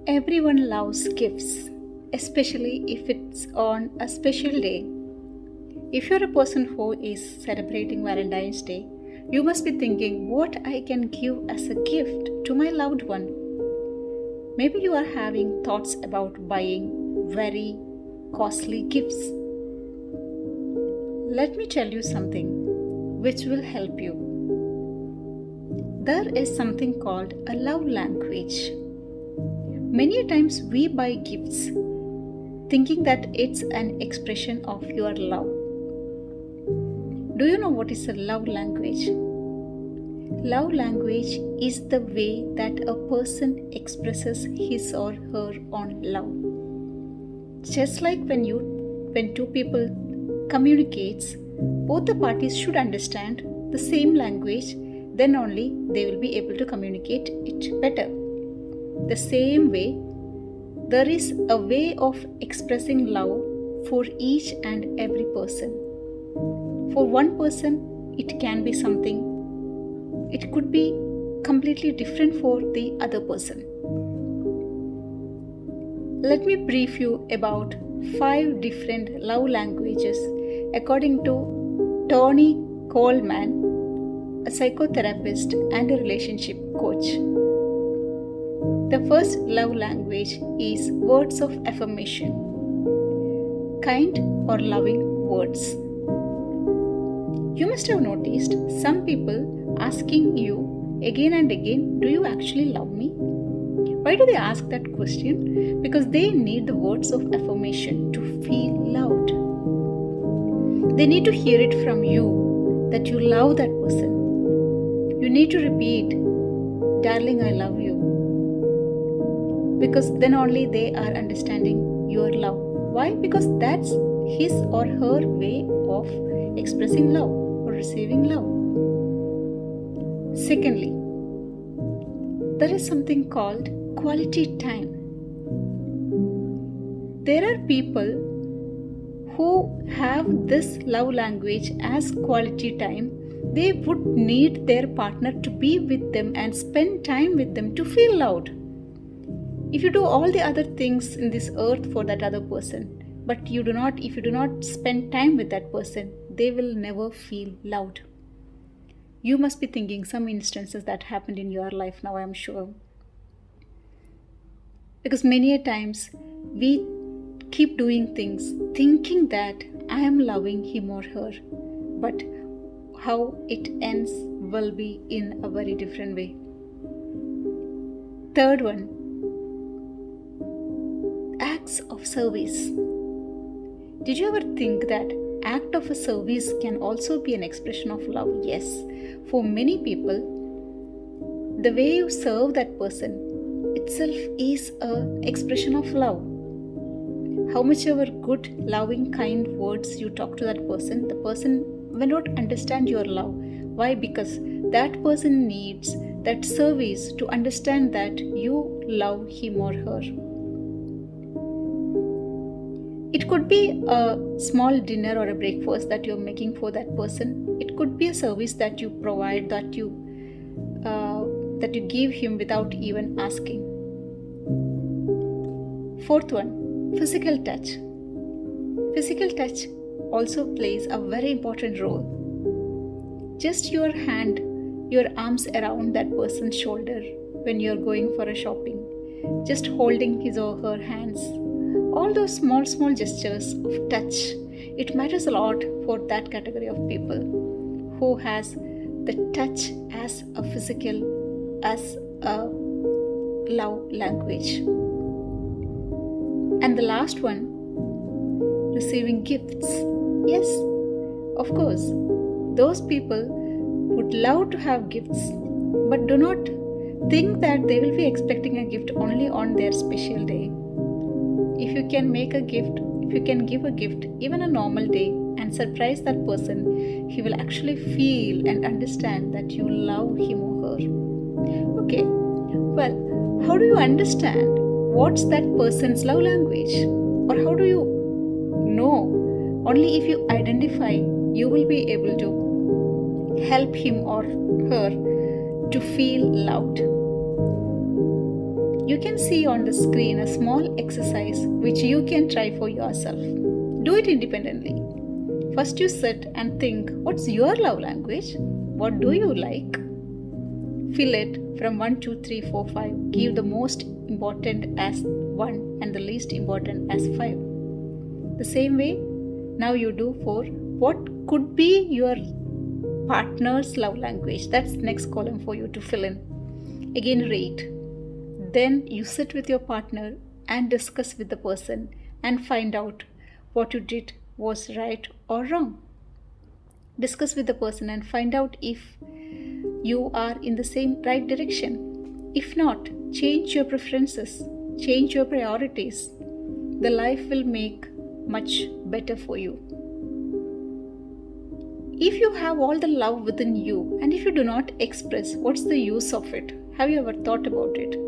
Everyone loves gifts, especially if it's on a special day. If you're a person who is celebrating Valentine's Day, you must be thinking what I can give as a gift to my loved one. Maybe you are having thoughts about buying very costly gifts. Let me tell you something which will help you. There is something called a love language. Many times we buy gifts thinking that it's an expression of your love. Do you know what is a love language? Love language is the way that a person expresses his or her own love. Just like when two people communicates, both the parties should understand the same language, then only they will be able to communicate it better. The same way, there is a way of expressing love for each and every person. For one person, it can be something, it could be completely different for the other person. Let me brief you about 5 different love languages according to Tony Coleman, a psychotherapist and a relationship coach. The first love language is words of affirmation, kind or loving words. You must have noticed some people asking you again and again, do you actually love me? Why do they ask that question? Because they need the words of affirmation to feel loved. They need to hear it from you that you love that person. You need to repeat, darling, I love you. Because then only they are understanding your love. Why? Because that's his or her way of expressing love or receiving love. Secondly, there is something called quality time. There are people who have this love language as quality time. They would need their partner to be with them and spend time with them to feel loved. If you do all the other things in this earth for that other person, but if you do not spend time with that person, they will never feel loved. You must be thinking some instances that happened in your life now, I am sure. Because many a times we keep doing things thinking that I am loving him or her, but how it ends will be in a very different way. Third one, acts of service. Did you ever think that act of a service can also be an expression of love? Yes. For many people, the way you serve that person itself is an expression of love. How much ever good, loving, kind words you talk to that person, the person will not understand your love. Why? Because that person needs that service to understand that you love him or her. It could be a small dinner or a breakfast that you're making for that person. It could be a service that you provide, that you give him without even asking. Fourth one, physical touch. Physical touch also plays a very important role. Just your hand, your arms around that person's shoulder when you're going for a shopping. Just holding his or her hands. All those small gestures of touch, it matters a lot for that category of people who has the touch as a physical, as a love language. And the last one, receiving gifts. Yes, of course, those people would love to have gifts, but do not think that they will be expecting a gift only on their special day. If you can make a gift, if you can give a gift even a normal day and surprise that person, he will actually feel and understand that you love him or her. Okay, well, how do you understand what's that person's love language? Or how do you know? Only if you identify, you will be able to help him or her to feel loved. You can see on the screen a small exercise which you can try for yourself. Do it independently. First, you sit and think, what's your love language? What do you like? Fill it from 1, 2, 3, 4, 5. Give the most important as 1 and the least important as 5. The same way, now you do for what could be your partner's love language. That's the next column for you to fill in. Again, rate. Then you sit with your partner and discuss with the person and find out what you did was right or wrong. Discuss with the person and find out if you are in the same right direction. If not, change your preferences, change your priorities. The life will make much better for you. If you have all the love within you and if you do not express, what's the use of it? Have you ever thought about it?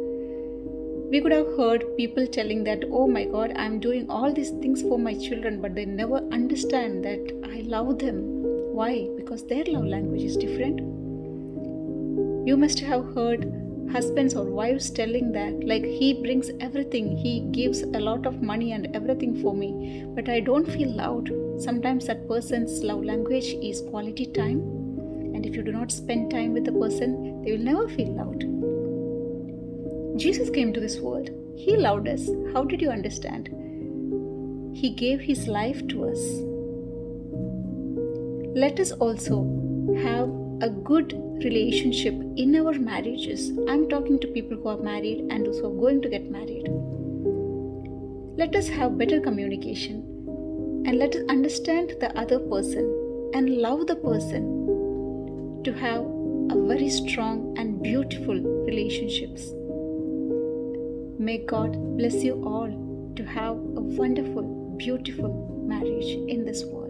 We could have heard people telling that, oh my God, I'm doing all these things for my children, but they never understand that I love them. Why? Because their love language is different. You must have heard husbands or wives telling that, like, he brings everything, he gives a lot of money and everything for me, but I don't feel loved. Sometimes that person's love language is quality time, and if you do not spend time with the person, they will never feel loved. Jesus came to this world. He loved us. How did you understand? He gave his life to us. Let us also have a good relationship in our marriages. I'm talking to people who are married and those who are going to get married. Let us have better communication and let us understand the other person and love the person to have a very strong and beautiful relationships. May God bless you all to have a wonderful, beautiful marriage in this world.